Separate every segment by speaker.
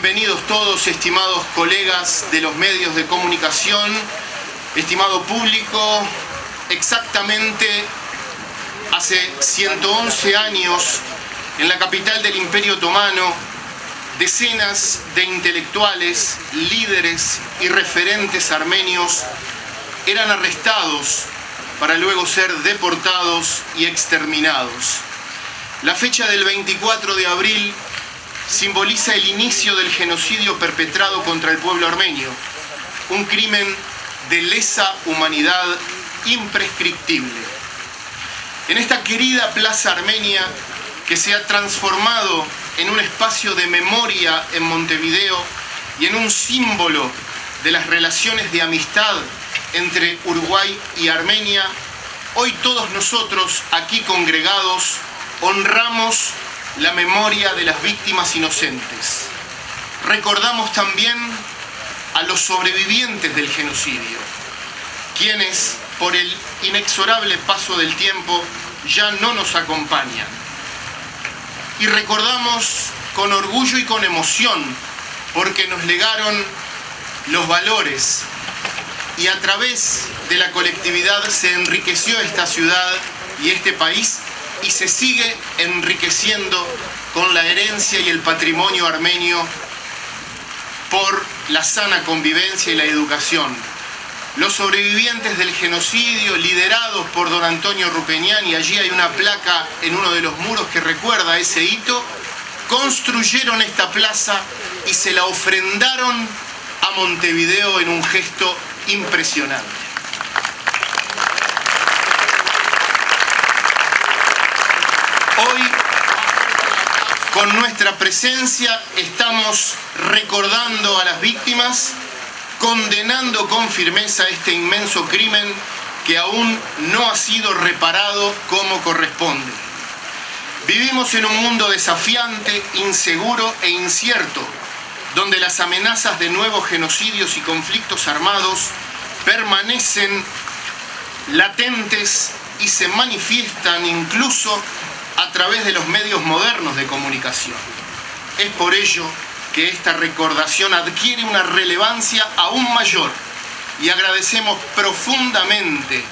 Speaker 1: Bienvenidos todos, estimados colegas de los medios de comunicación, estimado público. Exactamente hace 111 años, en la capital del Imperio Otomano, decenas de intelectuales, líderes y referentes armenios eran arrestados para luego ser deportados y exterminados. La fecha del 24 de abril simboliza el inicio del genocidio perpetrado contra el pueblo armenio, un crimen de lesa humanidad imprescriptible. En esta querida plaza armenia, que se ha transformado en un espacio de memoria en Montevideo y en un símbolo de las relaciones de amistad entre Uruguay y Armenia, hoy todos nosotros aquí congregados honramos la memoria de las víctimas inocentes. Recordamos también a los sobrevivientes del genocidio, quienes, por el inexorable paso del tiempo, ya no nos acompañan. Y recordamos con orgullo y con emoción, porque nos legaron los valores, y a través de la colectividad se enriqueció esta ciudad y este país, y se sigue enriqueciendo con la herencia y el patrimonio armenio por la sana convivencia y la educación. Los sobrevivientes del genocidio, liderados por don Antonio Rupeñán, y allí hay una placa en uno de los muros que recuerda ese hito, construyeron esta plaza y se la ofrendaron a Montevideo en un gesto impresionante. Hoy, con nuestra presencia, estamos recordando a las víctimas, condenando con firmeza este inmenso crimen que aún no ha sido reparado como corresponde. Vivimos en un mundo desafiante, inseguro e incierto, donde las amenazas de nuevos genocidios y conflictos armados permanecen latentes y se manifiestan incluso a través de los medios modernos de comunicación. Es por ello que esta recordación adquiere una relevancia aún mayor y agradecemos profundamente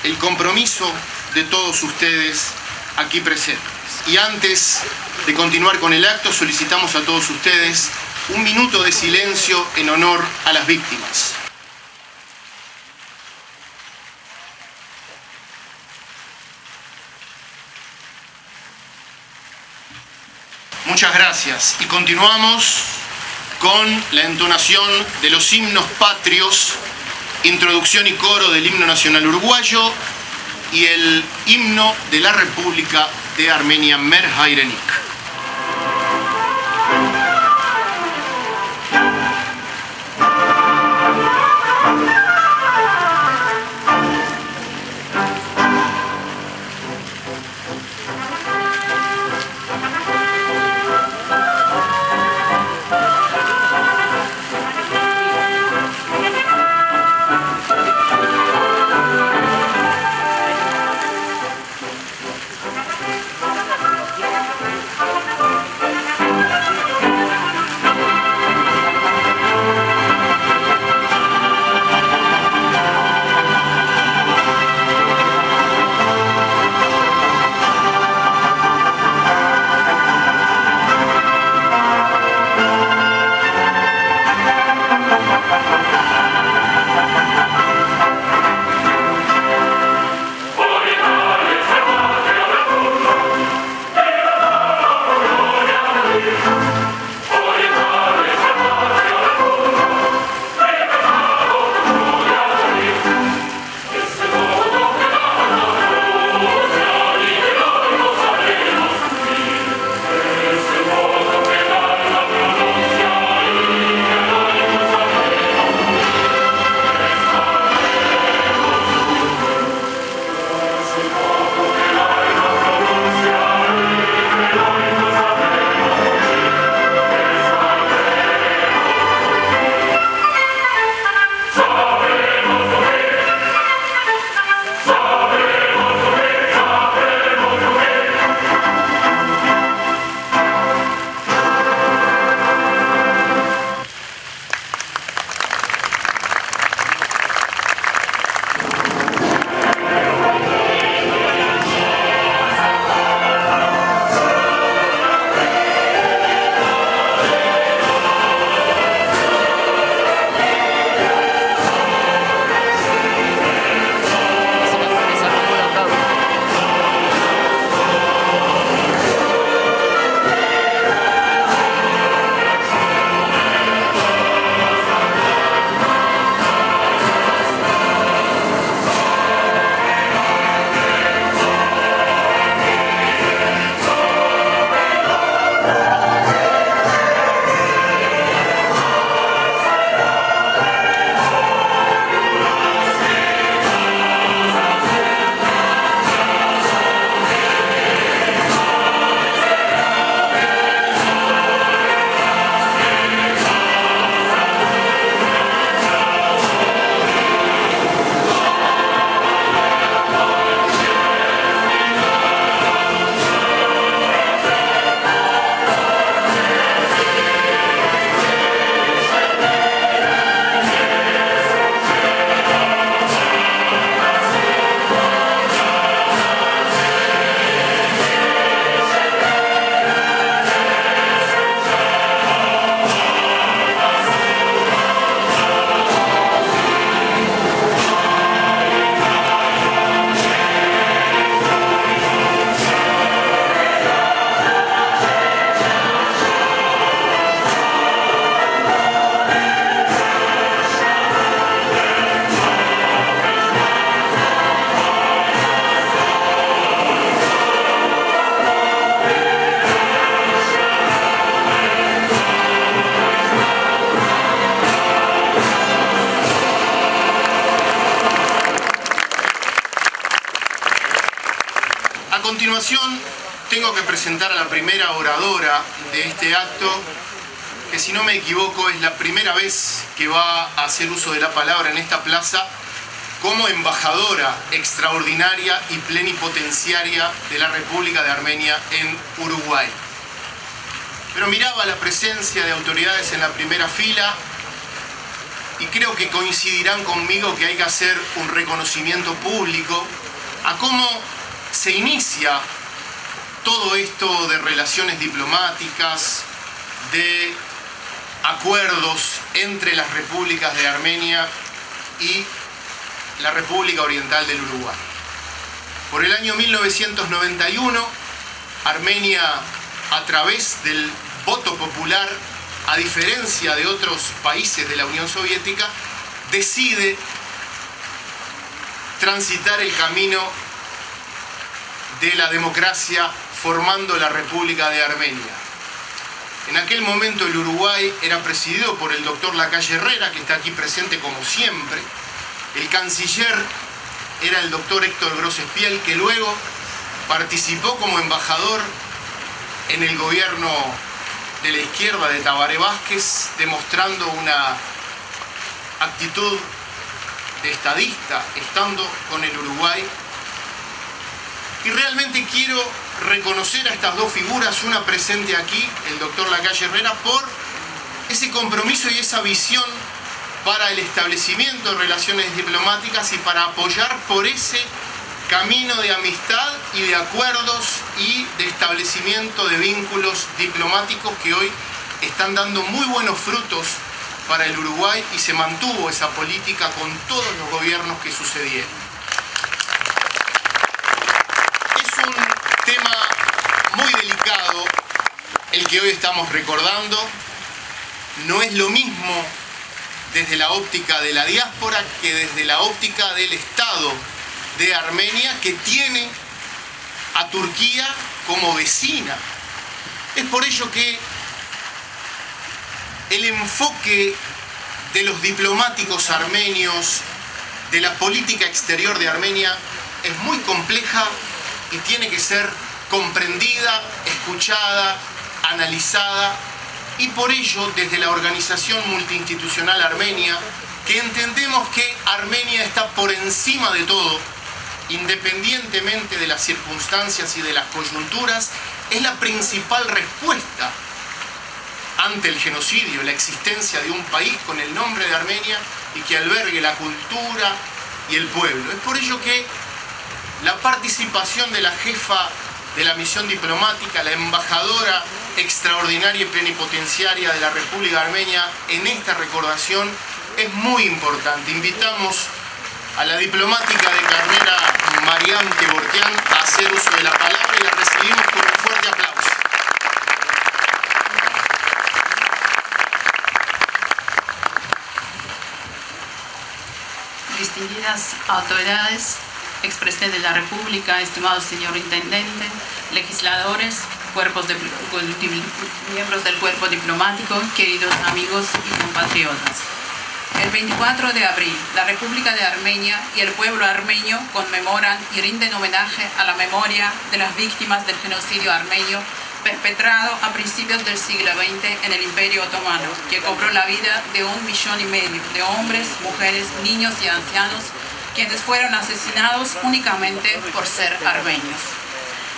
Speaker 1: el compromiso de todos ustedes aquí presentes. Y antes de continuar con el acto, solicitamos a todos ustedes un minuto de silencio en honor a las víctimas. Muchas gracias. Y continuamos con la entonación de los himnos patrios, introducción y coro del himno nacional uruguayo y el himno de la República de Armenia, Mer Hayrenik. continuación tengo que presentar a la primera oradora de este acto, que si no me equivoco es la primera vez que va a hacer uso de la palabra en esta plaza como embajadora extraordinaria y plenipotenciaria de la República de Armenia en Uruguay. Pero miraba la presencia de autoridades en la primera fila y creo que coincidirán conmigo que hay que hacer un reconocimiento público a cómo se inicia todo esto de relaciones diplomáticas, de acuerdos entre las repúblicas de Armenia y la República Oriental del Uruguay. Por el año 1991, Armenia, a través del voto popular, a diferencia de otros países de la Unión Soviética, decide transitar el camino de la democracia formando la República de Armenia. En aquel momento el Uruguay era presidido por el doctor Lacalle Herrera, que está aquí presente como siempre. El canciller era el doctor Héctor Gros-Espiel, que luego participó como embajador en el gobierno de la izquierda de Tabaré Vázquez, demostrando una actitud de estadista, estando con el Uruguay. Y realmente quiero reconocer a estas dos figuras, una presente aquí, el doctor Lacalle Herrera, por ese compromiso y esa visión para el establecimiento de relaciones diplomáticas y para apoyar por ese camino de amistad y de acuerdos y de establecimiento de vínculos diplomáticos que hoy están dando muy buenos frutos para el Uruguay, y se mantuvo esa política con todos los gobiernos que sucedieron. Es un tema muy delicado el que hoy estamos recordando. No es lo mismo desde la óptica de la diáspora que desde la óptica del Estado de Armenia, que tiene a Turquía como vecina. Es por ello que el enfoque de los diplomáticos armenios, de la política exterior de Armenia, es muy compleja y tiene que ser comprendida, escuchada, analizada. Y por ello, desde la Organización Multiinstitucional Armenia, que entendemos que Armenia está por encima de todo, independientemente de las circunstancias y de las coyunturas, es la principal respuesta ante el genocidio, la existencia de un país con el nombre de Armenia y que albergue la cultura y el pueblo. Es por ello que la participación de la jefa de la misión diplomática, la embajadora extraordinaria y plenipotenciaria de la República de Armenia en esta recordación es muy importante. Invitamos a la diplomática de carrera Mariam Kevorkian a hacer uso de la palabra y la recibimos con un fuerte aplauso.
Speaker 2: Distinguidas autoridades, expresidente de la República, estimado señor intendente, legisladores, miembros del cuerpo diplomático, queridos amigos y compatriotas. El 24 de abril, la República de Armenia y el pueblo armenio conmemoran y rinden homenaje a la memoria de las víctimas del genocidio armenio perpetrado a principios del siglo XX en el Imperio Otomano, que cobró la vida de 1,5 millones de hombres, mujeres, niños y ancianos, quienes fueron asesinados únicamente por ser armenios.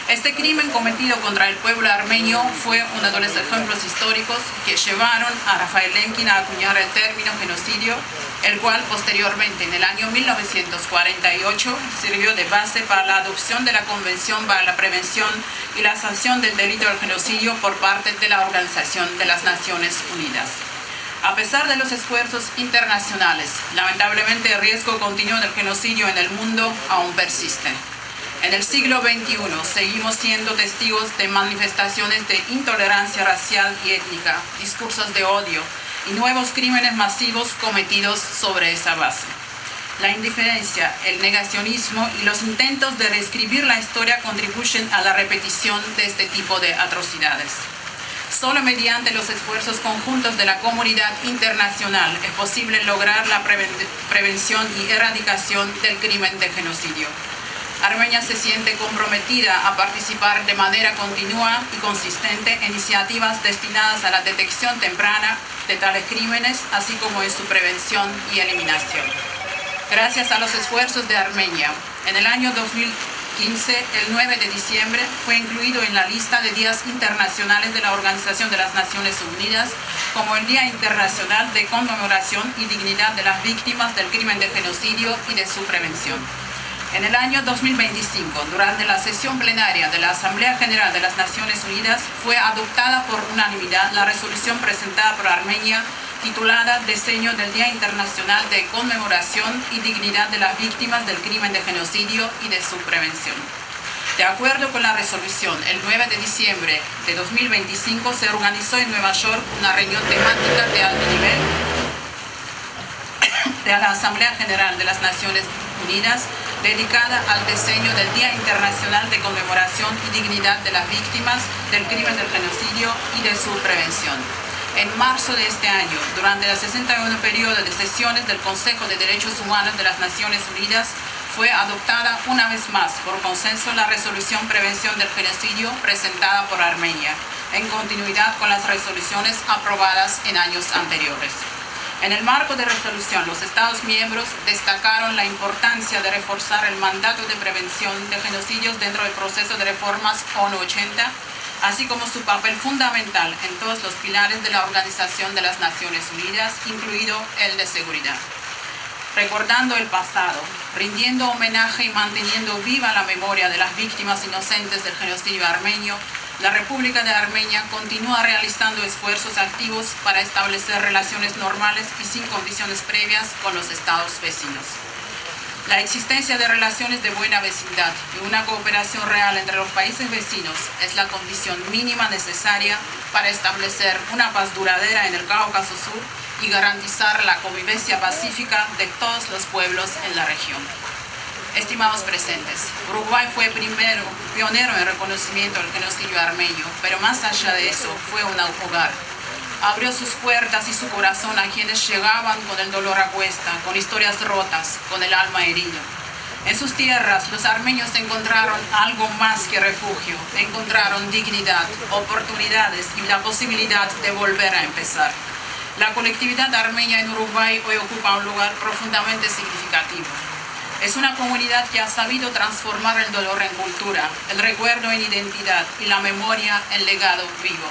Speaker 2: Este crimen cometido contra el pueblo armenio fue uno de los ejemplos históricos que llevaron a Rafael Lemkin a acuñar el término genocidio, el cual posteriormente, en el año 1948, sirvió de base para la adopción de la Convención para la Prevención y la Sanción del Delito del Genocidio por parte de la Organización de las Naciones Unidas. A pesar de los esfuerzos internacionales, lamentablemente el riesgo continuo del genocidio en el mundo aún persiste. En el siglo XXI seguimos siendo testigos de manifestaciones de intolerancia racial y étnica, discursos de odio y nuevos crímenes masivos cometidos sobre esa base. La indiferencia, el negacionismo y los intentos de reescribir la historia contribuyen a la repetición de este tipo de atrocidades. Solo mediante los esfuerzos conjuntos de la comunidad internacional es posible lograr la prevención y erradicación del crimen de genocidio. Armenia se siente comprometida a participar de manera continua y consistente en iniciativas destinadas a la detección temprana de tales crímenes, así como en su prevención y eliminación. Gracias a los esfuerzos de Armenia, en el año 2015, el 9 de diciembre, fue incluido en la lista de días internacionales de la Organización de las Naciones Unidas como el Día Internacional de Conmemoración y Dignidad de las Víctimas del Crimen de Genocidio y de su Prevención. En el año 2025, durante la sesión plenaria de la Asamblea General de las Naciones Unidas, fue adoptada por unanimidad la resolución presentada por Armenia titulada Diseño del Día Internacional de Conmemoración y Dignidad de las Víctimas del Crimen de Genocidio y de su Prevención. De acuerdo con la resolución, el 9 de diciembre de 2025 se organizó en Nueva York una reunión temática de alto nivel de la Asamblea General de las Naciones Unidas dedicada al diseño del Día Internacional de Conmemoración y Dignidad de las Víctimas del Crimen del Genocidio y de su Prevención. En marzo de este año, durante el 61 periodo de sesiones del Consejo de Derechos Humanos de las Naciones Unidas, fue adoptada una vez más por consenso la resolución Prevención del Genocidio presentada por Armenia, en continuidad con las resoluciones aprobadas en años anteriores. En el marco de resolución, los Estados miembros destacaron la importancia de reforzar el mandato de prevención de genocidios dentro del proceso de reformas ONU 80, así como su papel fundamental en todos los pilares de la Organización de las Naciones Unidas, incluido el de seguridad. Recordando el pasado, rindiendo homenaje y manteniendo viva la memoria de las víctimas inocentes del genocidio armenio, la República de Armenia continúa realizando esfuerzos activos para establecer relaciones normales y sin condiciones previas con los estados vecinos. La existencia de relaciones de buena vecindad y una cooperación real entre los países vecinos es la condición mínima necesaria para establecer una paz duradera en el Cáucaso Sur y garantizar la convivencia pacífica de todos los pueblos en la región. Estimados presentes, Uruguay fue pionero en reconocimiento del genocidio armenio, pero más allá de eso, fue un hogar. Abrió sus puertas y su corazón a quienes llegaban con el dolor a cuesta, con historias rotas, con el alma herida. En sus tierras, los armenios encontraron algo más que refugio, encontraron dignidad, oportunidades y la posibilidad de volver a empezar. La colectividad armenia en Uruguay hoy ocupa un lugar profundamente significativo. Es una comunidad que ha sabido transformar el dolor en cultura, el recuerdo en identidad y la memoria en legado vivo.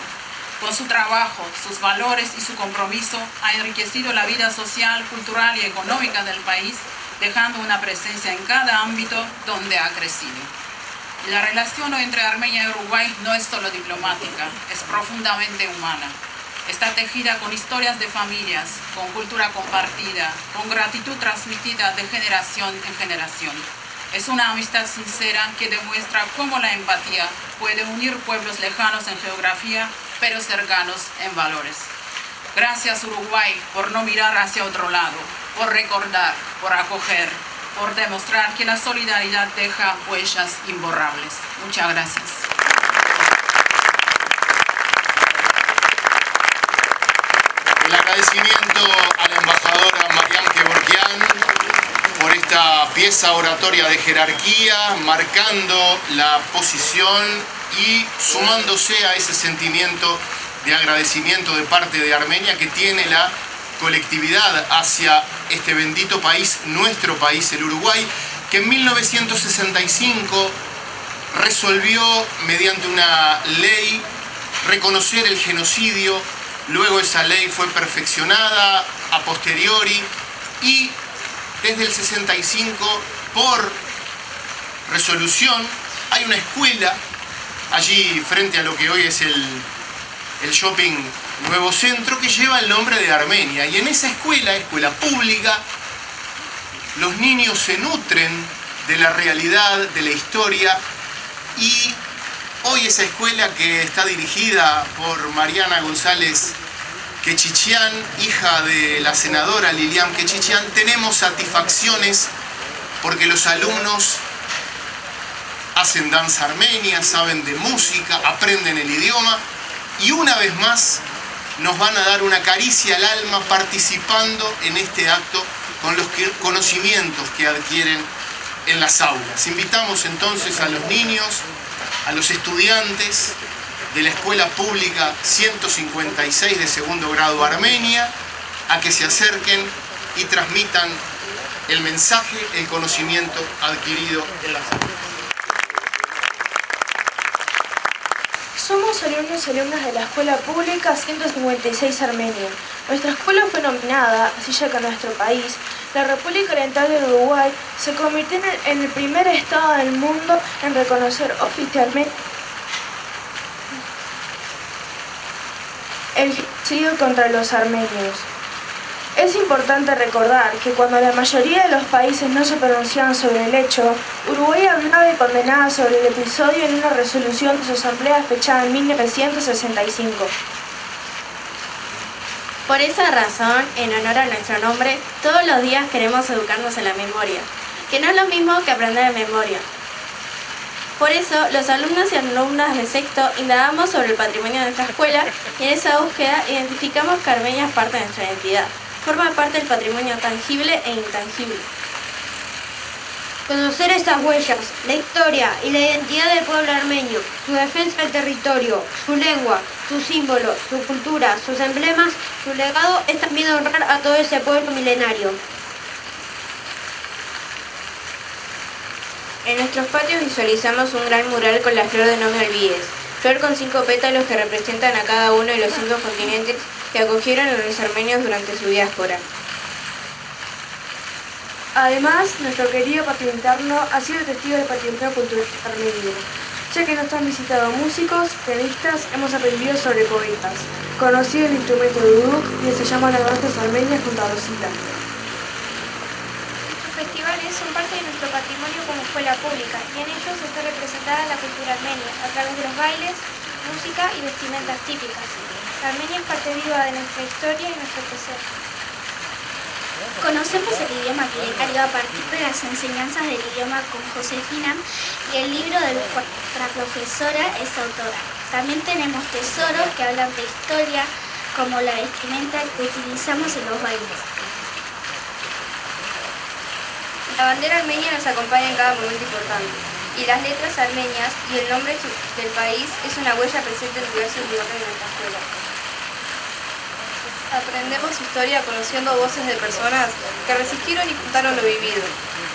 Speaker 2: Con su trabajo, sus valores y su compromiso ha enriquecido la vida social, cultural y económica del país, dejando una presencia en cada ámbito donde ha crecido. La relación entre Armenia y Uruguay no es solo diplomática, es profundamente humana. Está tejida con historias de familias, con cultura compartida, con gratitud transmitida de generación en generación. Es una amistad sincera que demuestra cómo la empatía puede unir pueblos lejanos en geografía, pero cercanos en valores. Gracias, Uruguay, por no mirar hacia otro lado, por recordar, por acoger, por demostrar que la solidaridad deja huellas imborrables. Muchas gracias.
Speaker 1: El agradecimiento a la embajadora Mariam Kevorkian por esta pieza oratoria de jerarquía, marcando la posición y sumándose a ese sentimiento de agradecimiento de parte de Armenia que tiene la colectividad hacia este bendito país, nuestro país, el Uruguay, que en 1965 resolvió mediante una ley reconocer el genocidio. Luego esa ley fue perfeccionada a posteriori y desde el 65, por resolución, hay una escuela allí frente a lo que hoy es el shopping Nuevo Centro, que lleva el nombre de Armenia. Y en esa escuela pública, los niños se nutren de la realidad, de la historia, y hoy esa escuela, que está dirigida por Mariana González Quechichian, hija de la senadora Lilian Quechichian, tenemos satisfacciones porque los alumnos hacen danza armenia, saben de música, aprenden el idioma y una vez más nos van a dar una caricia al alma participando en este acto con los conocimientos que adquieren en las aulas. Invitamos entonces a los niños, a los estudiantes de la Escuela Pública 156 de segundo grado Armenia a que se acerquen y transmitan el mensaje, el conocimiento adquirido en las aulas.
Speaker 3: Somos alumnos y alumnas de la Escuela Pública 156 Armenia. Nuestra escuela fue nominada, así ya que en nuestro país, la República Oriental del Uruguay se convirtió en el primer estado del mundo en reconocer oficialmente el genocidio contra los armenios. Es importante recordar que cuando la mayoría de los países no se pronunciaban sobre el hecho, Uruguay hablaba y condenaba sobre el episodio en una resolución de su asamblea fechada en 1965.
Speaker 4: Por esa razón, en honor a nuestro nombre, todos los días queremos educarnos en la memoria, que no es lo mismo que aprender de memoria. Por eso, los alumnos y alumnas de sexto indagamos sobre el patrimonio de nuestra escuela y en esa búsqueda identificamos que Armenia es parte de nuestra identidad. Forma parte del patrimonio tangible e intangible.
Speaker 5: Conocer esas huellas, la historia y la identidad del pueblo armenio, su defensa del territorio, su lengua, sus símbolos, su cultura, sus emblemas, su legado es también honrar a todo ese pueblo milenario.
Speaker 4: En nuestros patios visualizamos un gran mural con la flor de No Me Olvides, flor con 5 pétalos que representan a cada uno de los 5 continentes que acogieron a los armenios durante su diáspora.
Speaker 3: Además, nuestro querido patio interno ha sido testigo del patrimonio cultural armenio, ya que nos han visitado músicos, pianistas, hemos aprendido sobre poetas, conocido el instrumento de uduk y ensayamos las danzas armenias junto a Rosita.
Speaker 6: Los festivales son parte de nuestro patrimonio como escuela pública y en ellos está representada la cultura armenia a través de los bailes, música y vestimentas típicas. Armenia es parte viva de nuestra historia y nuestro presente.
Speaker 7: Conocemos el idioma milenario a partir de las enseñanzas del idioma con Josefina y el libro de nuestra profesora es autora. También tenemos tesoros que hablan de historia, como la vestimenta que utilizamos en los bailes.
Speaker 6: La bandera armenia nos acompaña en cada momento importante, y las letras armenias y el nombre del país es una huella presente en diversos lugares de nuestra escuela. Aprendemos historia conociendo voces de personas que resistieron y contaron lo vivido.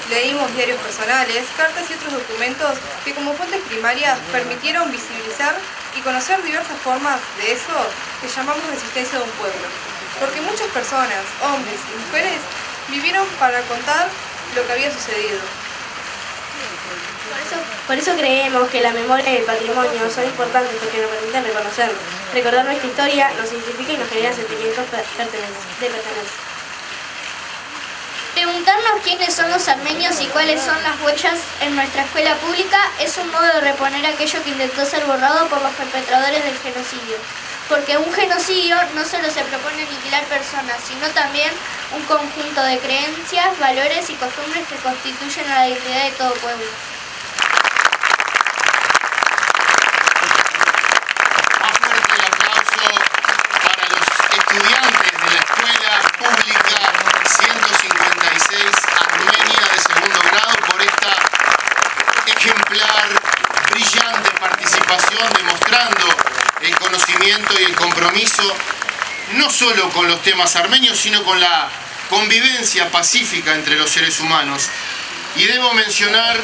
Speaker 6: Leímos diarios personales, cartas y otros documentos que como fuentes primarias permitieron visibilizar y conocer diversas formas de eso que llamamos resistencia de un pueblo. Porque muchas personas, hombres y mujeres, vivieron para contar lo que había sucedido.
Speaker 4: Por eso creemos que la memoria y el patrimonio son importantes porque nos permiten reconocerlo. Recordar nuestra historia nos identifica y nos genera sentimientos de pertenencia.
Speaker 7: Preguntarnos quiénes son los armenios y cuáles son las huellas en nuestra escuela pública es un modo de reponer aquello que intentó ser borrado por los perpetradores del genocidio. Porque un genocidio no solo se propone aniquilar personas, sino también un conjunto de creencias, valores y costumbres que constituyen a la identidad de todo pueblo.
Speaker 1: Más fuerte el aplauso para los estudiantes de la Escuela Pública 156 Armenia de segundo grado por esta ejemplar, brillante participación demostrando el conocimiento y el compromiso no solo con los temas armenios, sino con la convivencia pacífica entre los seres humanos. Y debo mencionar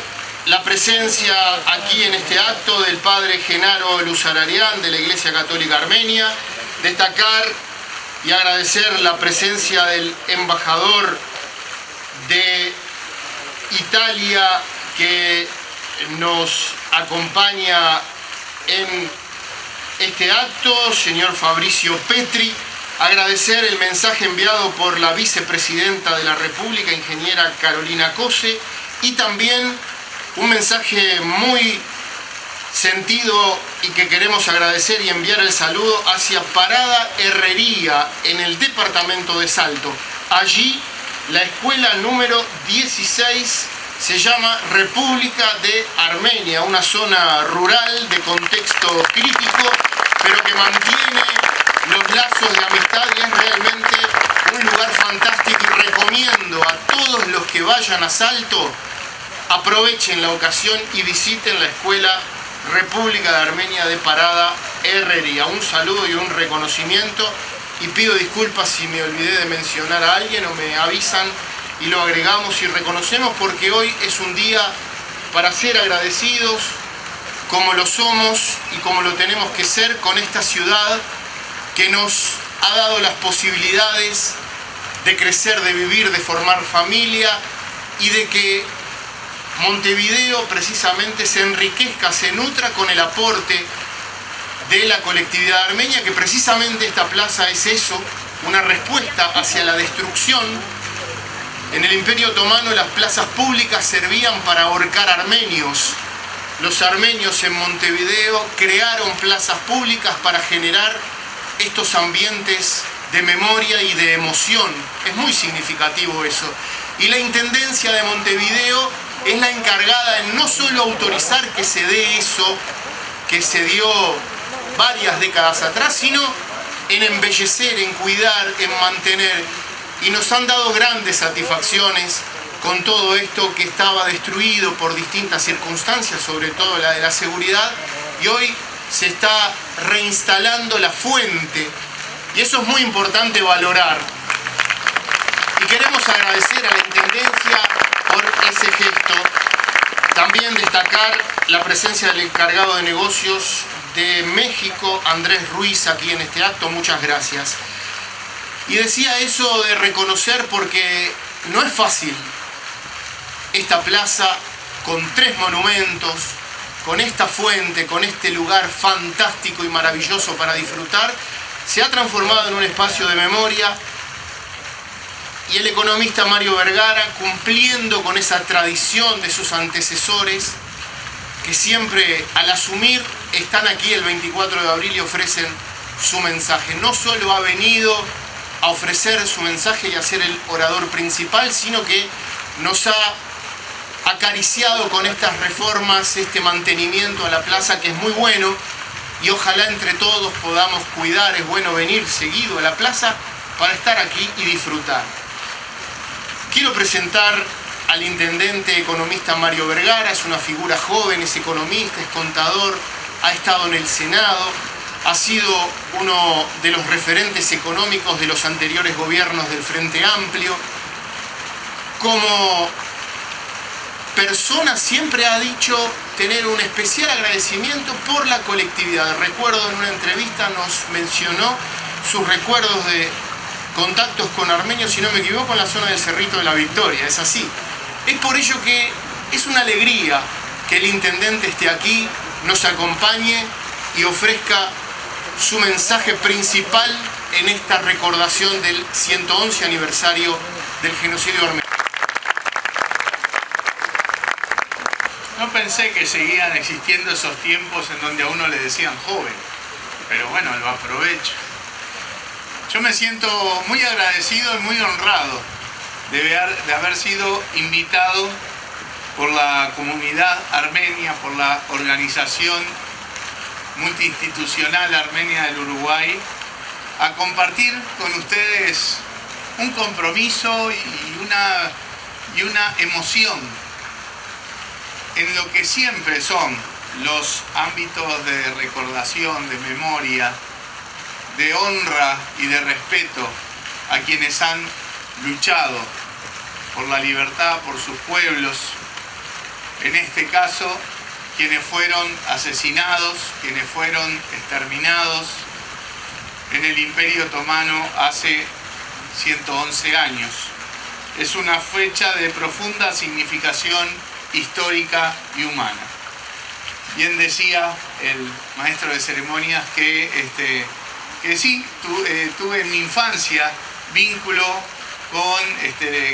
Speaker 1: la presencia aquí en este acto del padre Genaro Luzararian de la Iglesia Católica Armenia, destacar y agradecer la presencia del embajador de Italia que nos acompaña en este acto, señor Fabrizio Petri, agradecer el mensaje enviado por la vicepresidenta de la República, ingeniera Carolina Cose, y también un mensaje muy sentido y que queremos agradecer y enviar el saludo hacia Parada Herrería en el departamento de Salto. Allí la escuela número 16 se llama República de Armenia, una zona rural de contexto crítico, pero que mantiene los lazos de amistad y es realmente un lugar fantástico y recomiendo a todos los que vayan a Salto aprovechen la ocasión y visiten la Escuela República de Armenia de Parada Herrería. Un saludo y un reconocimiento, y pido disculpas si me olvidé de mencionar a alguien o me avisan y lo agregamos y reconocemos, porque hoy es un día para ser agradecidos, como lo somos y como lo tenemos que ser con esta ciudad que nos ha dado las posibilidades de crecer, de vivir, de formar familia, y de que Montevideo precisamente se enriquezca, se nutra con el aporte de la colectividad armenia, que precisamente esta plaza es eso, una respuesta hacia la destrucción. En el Imperio Otomano las plazas públicas servían para ahorcar armenios. Los armenios en Montevideo crearon plazas públicas para generar estos ambientes de memoria y de emoción. Es muy significativo eso. Y la Intendencia de Montevideo es la encargada en no solo autorizar que se dé eso que se dio varias décadas atrás, sino en embellecer, en cuidar, en mantener. Y nos han dado grandes satisfacciones con todo esto que estaba destruido por distintas circunstancias, sobre todo la de la seguridad, y hoy se está reinstalando la fuente, y eso es muy importante valorar. Y queremos agradecer a la Intendencia por ese gesto. También destacar la presencia del encargado de negocios de México, Andrés Ruiz, aquí en este acto. Muchas gracias. Y decía eso de reconocer porque no es fácil. Esta plaza con 3 monumentos, con esta fuente, con este lugar fantástico y maravilloso para disfrutar, se ha transformado en un espacio de memoria, y el economista Mario Vergara, cumpliendo con esa tradición de sus antecesores, que siempre al asumir están aquí el 24 de abril y ofrecen su mensaje. No solo ha venido a ofrecer su mensaje y a ser el orador principal, sino que nos ha acariciado con estas reformas, este mantenimiento a la plaza, que es muy bueno, y ojalá entre todos podamos cuidar. Es bueno venir seguido a la plaza para estar aquí y disfrutar. Quiero presentar al intendente economista Mario Vergara. Es una figura joven, es economista, es contador, ha estado en el Senado, ha sido uno de los referentes económicos de los anteriores gobiernos del Frente Amplio. Como persona siempre ha dicho tener un especial agradecimiento por la colectividad. Recuerdo en una entrevista nos mencionó sus recuerdos de contactos con armenios, si no me equivoco, en la zona del Cerrito de la Victoria. Es así. Es por ello que es una alegría que el intendente esté aquí, nos acompañe y ofrezca su mensaje principal en esta recordación del 111 aniversario del genocidio armenio.
Speaker 8: No pensé que seguían existiendo esos tiempos en donde a uno le decían joven, pero bueno, lo aprovecho. Yo me siento muy agradecido y muy honrado de haber sido invitado por la comunidad armenia, por la organización multiinstitucional armenia del Uruguay, a compartir con ustedes un compromiso y una emoción en lo que siempre son los ámbitos de recordación, de memoria, de honra y de respeto a quienes han luchado por la libertad, por sus pueblos. En este caso, quienes fueron asesinados, quienes fueron exterminados en el Imperio Otomano hace 111 años. Es una fecha de profunda significación histórica y humana. Bien decía el maestro de ceremonias que sí, tuve en mi infancia vínculo con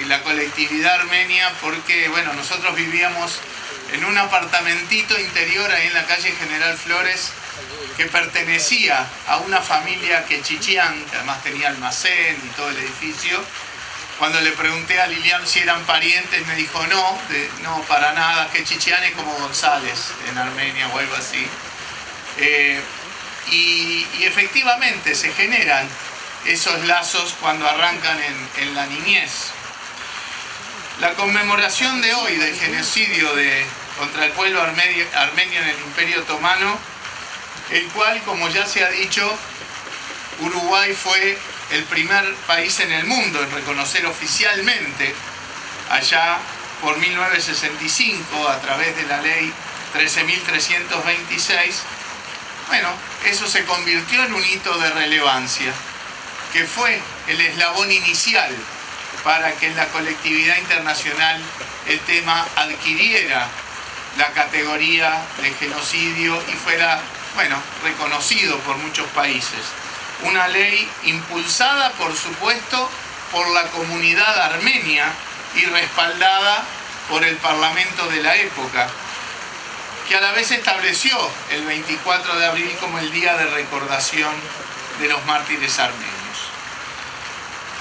Speaker 8: la colectividad armenia, porque bueno, nosotros vivíamos en un apartamentito interior ahí en la calle General Flores, que pertenecía a una familia quechichián, que además tenía almacén y todo el edificio. Cuando le pregunté a Lilian si eran parientes, me dijo no, para nada, quechichián es como González en Armenia o algo así. Y efectivamente se generan esos lazos cuando arrancan en la niñez. La conmemoración de hoy del genocidio contra el pueblo armenio en el Imperio Otomano, el cual, como ya se ha dicho, Uruguay fue el primer país en el mundo en reconocer oficialmente, allá por 1965, a través de la ley 13.326, bueno, eso se convirtió en un hito de relevancia, que fue el eslabón inicial para que en la colectividad internacional el tema adquiriera la categoría de genocidio y fuera, bueno, reconocido por muchos países. Una ley impulsada, por supuesto, por la comunidad armenia y respaldada por el Parlamento de la época, que a la vez estableció el 24 de abril como el día de recordación de los mártires armenios.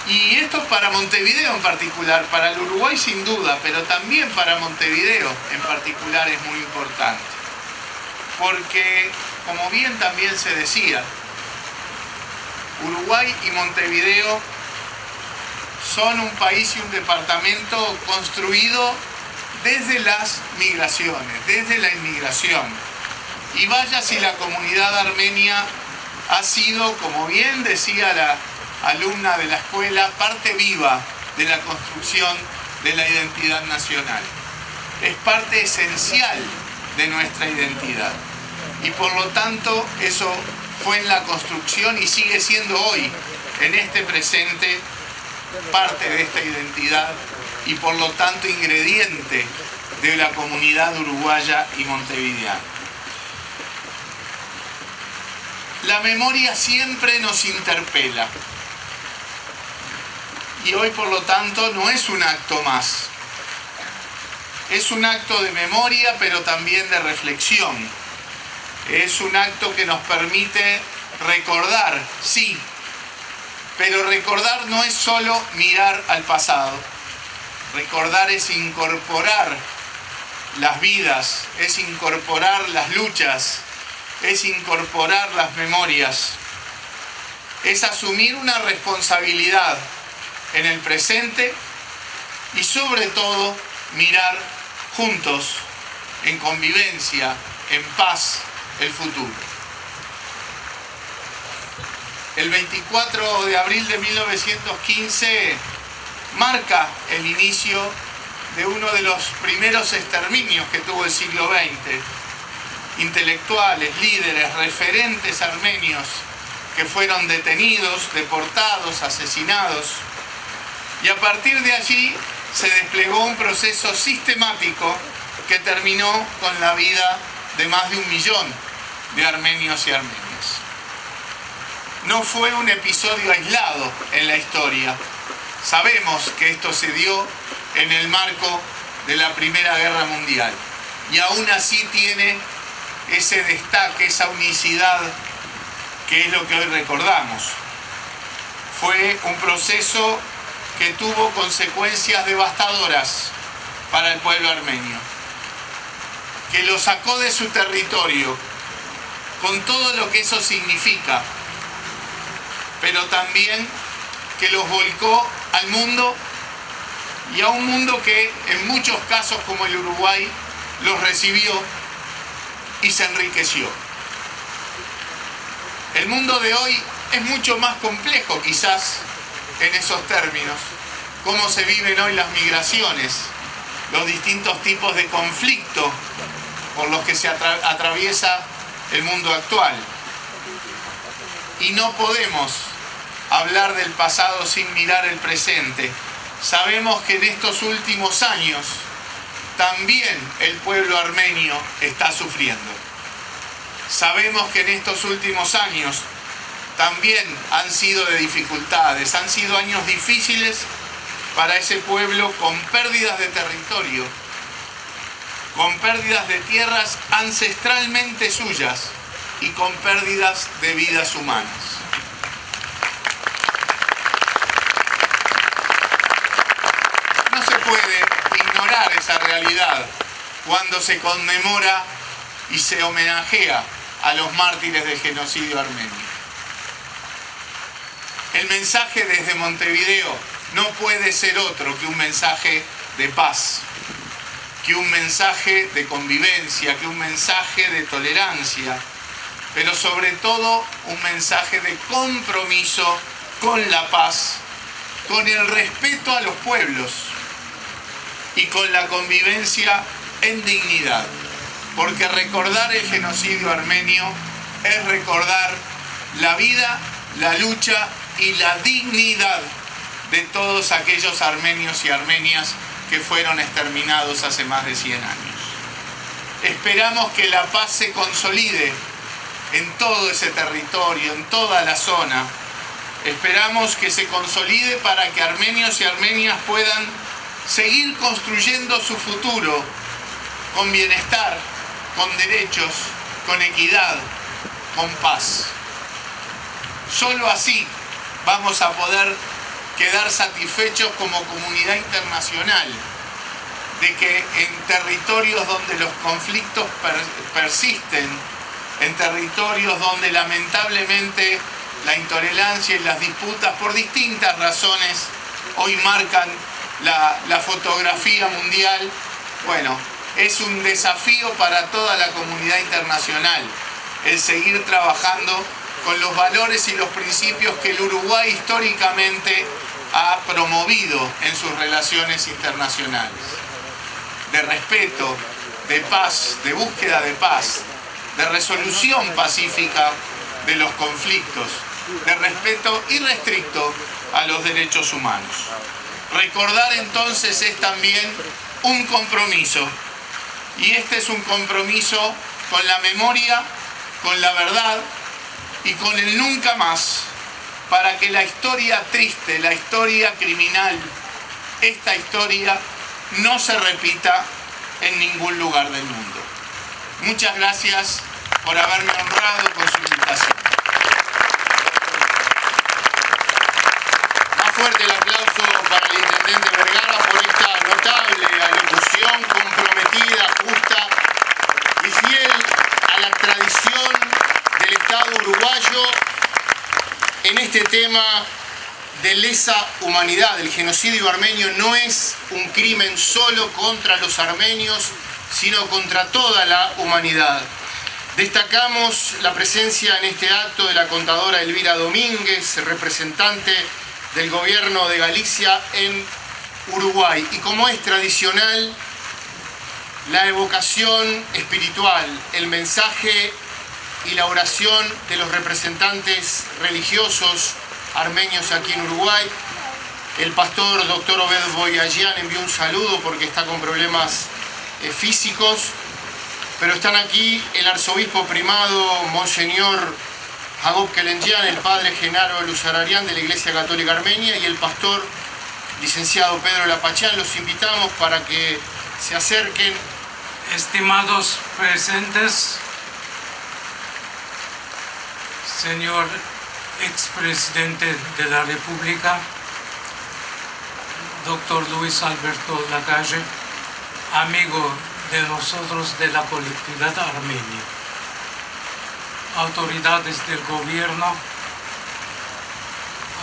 Speaker 8: Y esto para Montevideo en particular, para el Uruguay sin duda, pero también para Montevideo en particular es muy importante. Porque, como bien también se decía, Uruguay y Montevideo son un país y un departamento construido desde las migraciones, desde la inmigración. Y vaya si la comunidad armenia ha sido, como bien decía la alumna de la escuela, parte viva de la construcción de la identidad nacional. Es parte esencial de nuestra identidad. Y por lo tanto, eso fue en la construcción y sigue siendo hoy, en este presente, parte de esta identidad y por lo tanto ingrediente de la comunidad uruguaya y montevideana. La memoria siempre nos interpela y hoy por lo tanto no es un acto más. Es un acto de memoria pero también de reflexión. Es un acto que nos permite recordar, sí, pero recordar no es solo mirar al pasado. Recordar es incorporar las vidas, es incorporar las luchas, es incorporar las memorias, es asumir una responsabilidad en el presente y sobre todo mirar juntos, en convivencia, en paz, el futuro. El 24 de abril de 1915 marca el inicio de uno de los primeros exterminios que tuvo el siglo XX. Intelectuales, líderes, referentes armenios que fueron detenidos, deportados, asesinados. Y a partir de allí se desplegó un proceso sistemático que terminó con la vida de más de 1 millón de armenios y armenias. No fue un episodio aislado en la historia. Sabemos que esto se dio en el marco de la Primera Guerra Mundial y aún así tiene ese destaque, esa unicidad que es lo que hoy recordamos. Fue un proceso que tuvo consecuencias devastadoras para el pueblo armenio, que lo sacó de su territorio con todo lo que eso significa, pero también que los volcó al mundo y a un mundo que en muchos casos como el Uruguay los recibió y se enriqueció. El mundo de hoy es mucho más complejo quizás en esos términos, cómo se viven hoy las migraciones, los distintos tipos de conflicto por los que se atraviesa el mundo actual. Y no podemos hablar del pasado sin mirar el presente. Sabemos que en estos últimos años también el pueblo armenio está sufriendo. Sabemos que en estos últimos años también han sido de dificultades, han sido años difíciles para ese pueblo con pérdidas de territorio, con pérdidas de tierras ancestralmente suyas y con pérdidas de vidas humanas. No se puede ignorar esa realidad cuando se conmemora y se homenajea a los mártires del genocidio armenio. El mensaje desde Montevideo no puede ser otro que un mensaje de paz, que un mensaje de convivencia, que un mensaje de tolerancia, pero sobre todo un mensaje de compromiso con la paz, con el respeto a los pueblos y con la convivencia en dignidad. Porque recordar el genocidio armenio es recordar la vida, la lucha y la dignidad de todos aquellos armenios y armenias que fueron exterminados hace más de 100 años. Esperamos que la paz se consolide en todo ese territorio, en toda la zona. Esperamos que se consolide para que armenios y armenias puedan seguir construyendo su futuro con bienestar, con derechos, con equidad, con paz. Solo así vamos a poder quedar satisfechos como comunidad internacional de que en territorios donde los conflictos persisten, en territorios donde lamentablemente la intolerancia y las disputas por distintas razones hoy marcan la fotografía mundial, bueno, es un desafío para toda la comunidad internacional el seguir trabajando con los valores y los principios que el Uruguay históricamente ha promovido en sus relaciones internacionales. De respeto, de paz, de búsqueda de paz, de resolución pacífica de los conflictos, de respeto irrestricto a los derechos humanos. Recordar entonces es también un compromiso, y este es un compromiso con la memoria, con la verdad y con el nunca más, para que la historia triste, la historia criminal, esta historia no se repita en ningún lugar del mundo. Muchas gracias por haberme honrado con su invitación. Más fuerte el aplauso para el intendente Vergara por esta notable alocución, comprometida, justa y fiel a la tradición del Estado uruguayo en este tema de lesa humanidad. El genocidio armenio no es un crimen solo contra los armenios, sino contra toda la humanidad. Destacamos la presencia en este acto de la contadora Elvira Domínguez, representante del gobierno de Galicia en Uruguay. Y como es tradicional, la evocación espiritual, el mensaje y la oración de los representantes religiosos armenios aquí en Uruguay. El pastor doctor Obed Boyajian envió un saludo porque está con problemas físicos, pero están aquí el arzobispo primado Monseñor Jacob Kelenjian, el padre Genaro Luzararian de la Iglesia Católica Armenia y el pastor licenciado Pedro Lapachán. Los invitamos para que se acerquen.
Speaker 9: Estimados presentes, señor expresidente de la República, doctor Luis Alberto Lacalle, amigo de nosotros de la colectividad armenia, autoridades del gobierno,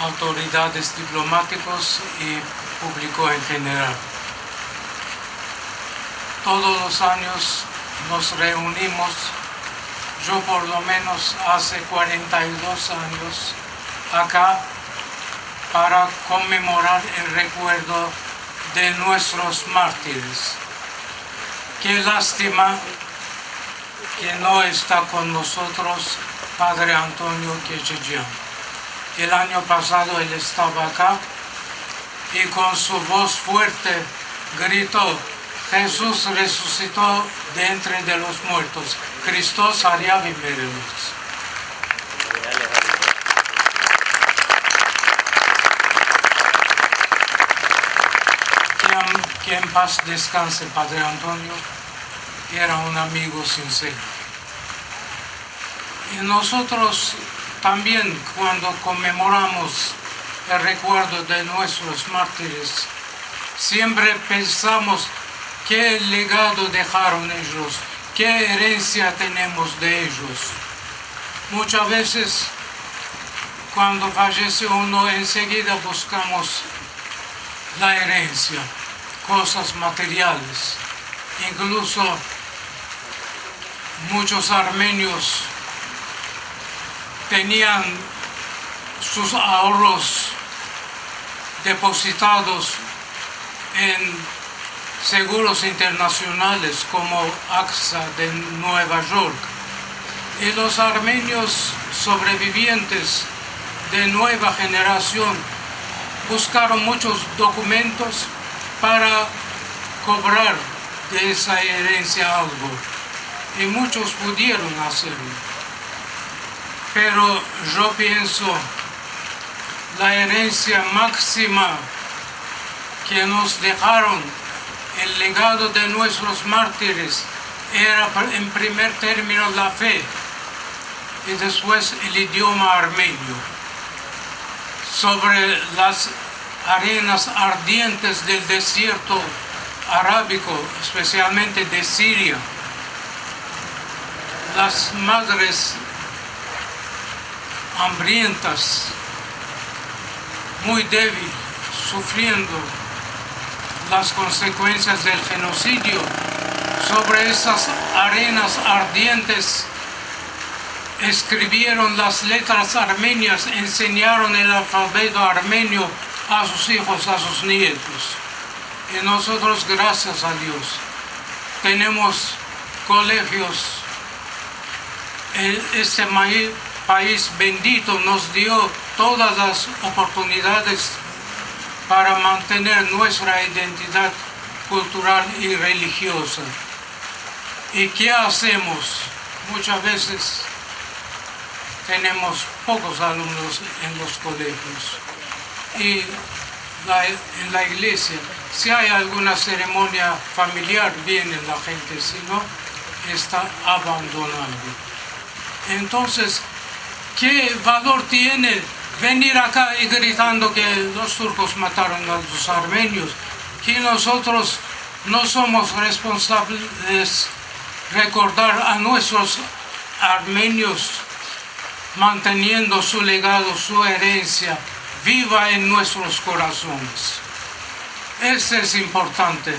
Speaker 9: autoridades diplomáticos y público en general. Todos los años nos reunimos. Yo por lo menos hace 42 años acá para conmemorar el recuerdo de nuestros mártires. Qué lástima que no está con nosotros Padre Antonio Quechejian. El año pasado él estaba acá y con su voz fuerte gritó: Jesús resucitó de entre de los muertos. Christos haría vivirlos. Que en paz descanse Padre Antonio. Era un amigo sincero. Y nosotros también, cuando conmemoramos el recuerdo de nuestros mártires, siempre pensamos qué legado dejaron ellos, qué herencia tenemos de ellos. Muchas veces, cuando fallece uno, enseguida buscamos la herencia. cosas materiales. Incluso muchos armenios tenían sus ahorros depositados en seguros internacionales como AXA de Nueva York. Y los armenios sobrevivientes de nueva generación buscaron muchos documentos para cobrar de esa herencia algo. Y muchos pudieron hacerlo. Pero yo pienso, la herencia máxima que nos dejaron, el legado de nuestros mártires, era en primer término la fe y después el idioma armenio. Sobre las arenas ardientes del desierto arábico, especialmente de Siria, las madres hambrientas, muy débiles, sufriendo las consecuencias del genocidio, sobre esas arenas ardientes escribieron las letras armenias, enseñaron el alfabeto armenio a sus hijos, a sus nietos. Y nosotros, gracias a Dios, tenemos colegios. Este país bendito nos dio todas las oportunidades para mantener nuestra identidad cultural y religiosa. ¿Y qué hacemos? Muchas veces tenemos pocos alumnos en los colegios. Y en la iglesia, si hay alguna ceremonia familiar, viene la gente, si no, está abandonado. Entonces, ¿qué valor tiene venir acá y gritando que los turcos mataron a los armenios? Que nosotros no somos responsables recordar a nuestros armenios manteniendo su legado, su herencia viva en nuestros corazones. Eso es importante.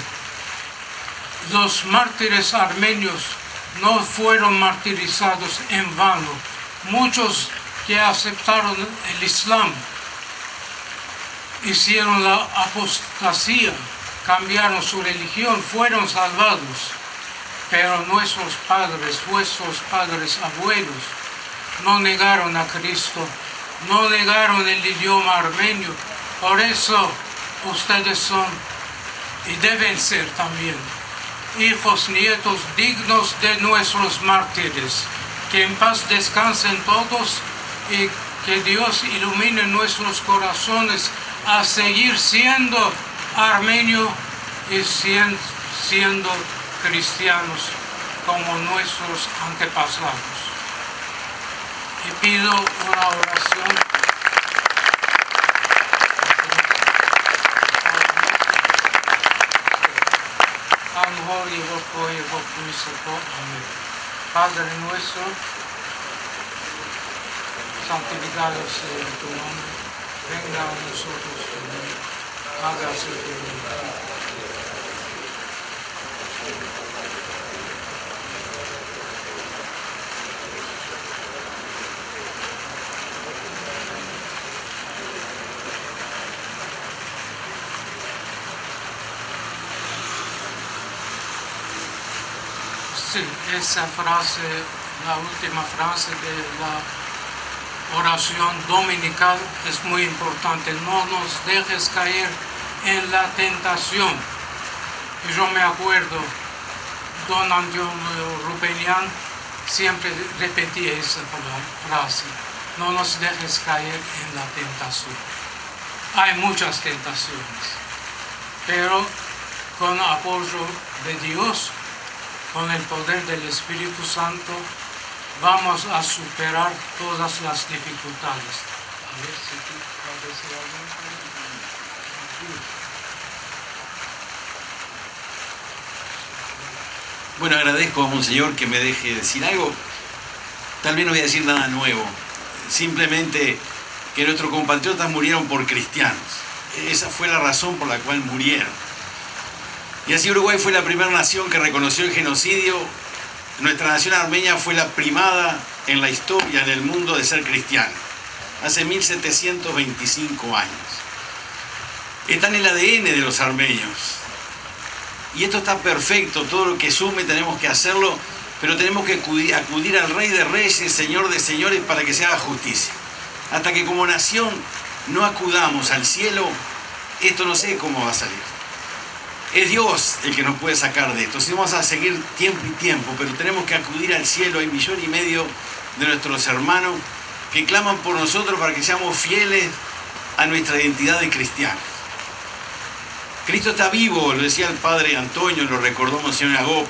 Speaker 9: Los mártires armenios no fueron martirizados en vano. Muchos que aceptaron el Islam hicieron la apostasía, cambiaron su religión, fueron salvados. Pero nuestros padres, vuestros padres, abuelos, no negaron a Cristo, no negaron el idioma armenio. Por eso ustedes son y deben ser también hijos, nietos dignos de nuestros mártires. Que en paz descansen todos y que Dios ilumine nuestros corazones a seguir siendo armenio y siendo cristianos como nuestros antepasados. Y pido una oración. Amén. Padre nuestro, santificado sea tu nombre, venga a nosotros tu reino, hágase tu voluntad. Sí, esa frase, la última frase de la oración dominical es muy importante. No nos dejes caer en la tentación. Y yo me acuerdo, don Antonio Rubenian siempre repetía esa frase. No nos dejes caer en la tentación. Hay muchas tentaciones, pero con apoyo de Dios, con el poder del Espíritu Santo, vamos a superar todas las dificultades. A ver si tú puedes decir algo.
Speaker 10: Bueno, agradezco a Monseñor que me deje decir algo. Tal vez no voy a decir nada nuevo. Simplemente que nuestros compatriotas murieron por cristianos. Esa fue la razón por la cual murieron. Y así Uruguay fue la primera nación que reconoció el genocidio. Nuestra nación armenia fue la primada en la historia, en el mundo, de ser cristiana, hace 1725 años. Está en el ADN de los armenios. Y esto está perfecto, todo lo que sume tenemos que hacerlo, pero tenemos que acudir al Rey de Reyes, Señor de Señores, para que se haga justicia. Hasta que como nación no acudamos al cielo, esto no sé cómo va a salir. Es Dios el que nos puede sacar de esto. Si vamos a seguir tiempo y tiempo, pero tenemos que acudir al cielo. Hay 1,5 millones de nuestros hermanos que claman por nosotros para que seamos fieles a nuestra identidad de cristianos. Cristo está vivo, lo decía el padre Antonio, lo recordó Monseñor Agop,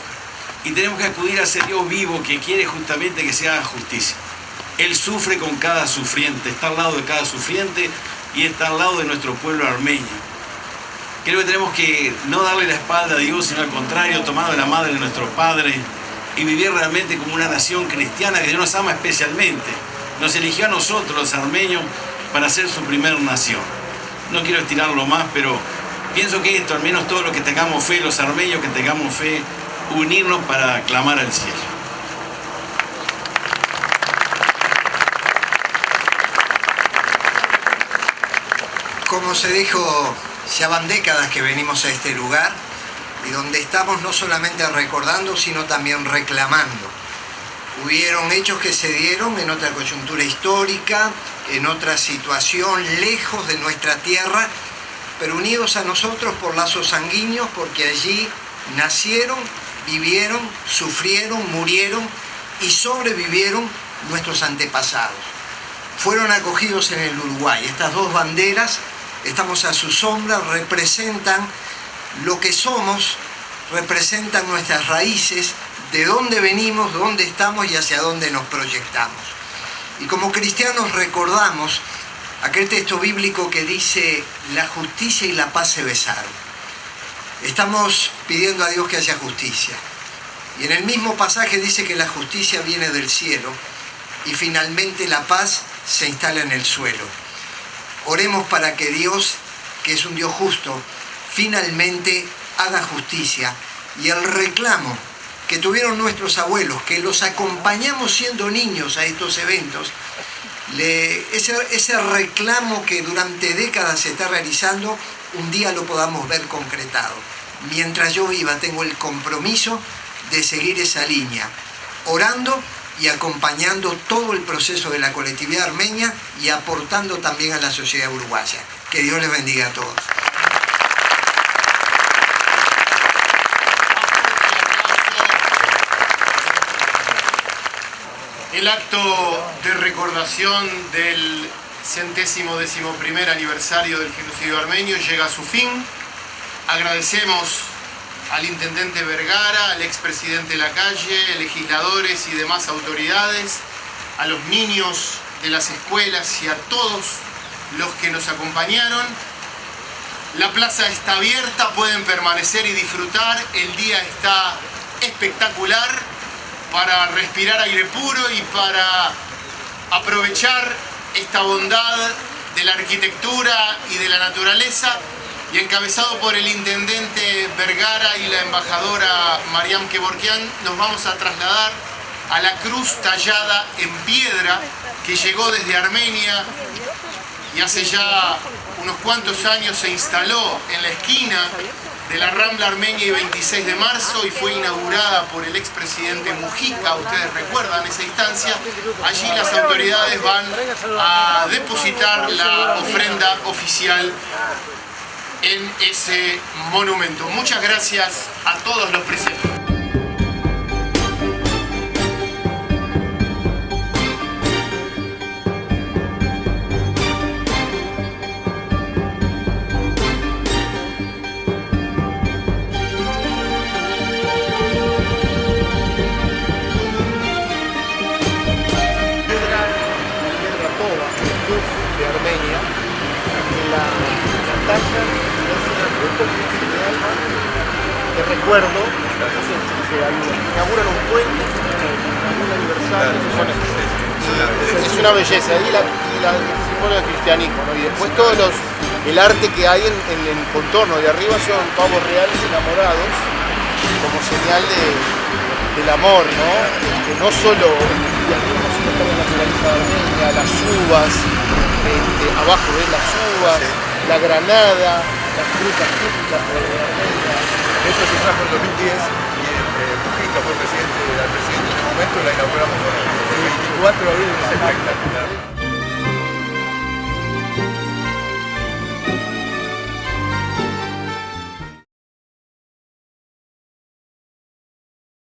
Speaker 10: y tenemos que acudir a ese Dios vivo que quiere justamente que se haga justicia. Él sufre con cada sufriente, está al lado de cada sufriente y está al lado de nuestro pueblo armenio. Creo que tenemos que no darle la espalda a Dios, sino al contrario, tomar de la madre de nuestro Padre y vivir realmente como una nación cristiana que Dios nos ama especialmente. Nos eligió a nosotros, los armenios, para ser su primer nación. No quiero estirarlo más, pero pienso que esto, al menos todos los que tengamos fe, los armenios que tengamos fe, unirnos para clamar al cielo.
Speaker 11: Como se dijo, ya van décadas que venimos a este lugar y donde estamos no solamente recordando, sino también reclamando. Hubieron hechos que se dieron en otra coyuntura histórica, en otra situación, lejos de nuestra tierra, pero unidos a nosotros por lazos sanguíneos, porque allí nacieron, vivieron, sufrieron, murieron y sobrevivieron nuestros antepasados. Fueron acogidos en el Uruguay. Estas dos banderas, estamos a su sombra, representan lo que somos, representan nuestras raíces, de dónde venimos, dónde estamos y hacia dónde nos proyectamos. Y como cristianos recordamos aquel texto bíblico que dice: la justicia y la paz se besaron. Estamos pidiendo a Dios que haya justicia. Y en el mismo pasaje dice que la justicia viene del cielo y finalmente la paz se instala en el suelo. Oremos para que Dios, que es un Dios justo, finalmente haga justicia y el reclamo que tuvieron nuestros abuelos, que los acompañamos siendo niños a estos eventos, ese reclamo que durante décadas se está realizando, un día lo podamos ver concretado. Mientras yo viva, tengo el compromiso de seguir esa línea, orando y acompañando todo el proceso de la colectividad armenia y aportando también a la sociedad uruguaya. Que Dios les bendiga a todos.
Speaker 1: El acto de recordación del 111º aniversario del genocidio armenio llega a su fin. Agradecemos al intendente Vergara, al expresidente Lacalle, legisladores y demás autoridades, a los niños de las escuelas y a todos los que nos acompañaron. La plaza está abierta, pueden permanecer y disfrutar. El día está espectacular para respirar aire puro y para aprovechar esta bondad de la arquitectura y de la naturaleza, y encabezado por el intendente Vergara y la embajadora Mariam Kevorkian, nos vamos a trasladar a la cruz tallada en piedra que llegó desde Armenia y hace ya unos cuantos años se instaló en la esquina de la Rambla Armenia y 26 de marzo y fue inaugurada por el expresidente Mujica. Ustedes recuerdan esa instancia. Allí las autoridades van a depositar la ofrenda oficial en ese monumento. Muchas gracias a todos los presentes.
Speaker 12: De Armenia, la talla es una de recuerdo, se inauguran un puente, un aniversario, es una belleza, y el símbolo del cristianismo, ¿no? Y después todos los El arte que hay en el contorno de arriba son pavos reales enamorados, como señal del amor, ¿no? Que no solo y arriba, sino está la naturaleza armenia, las uvas, abajo ves las uvas, la granada, las frutas típicas de Armenia.
Speaker 13: Esto se trajo en 2010 y Mujica fue presidente en ese momento, la inauguramos el 24 de abril, es espectacular.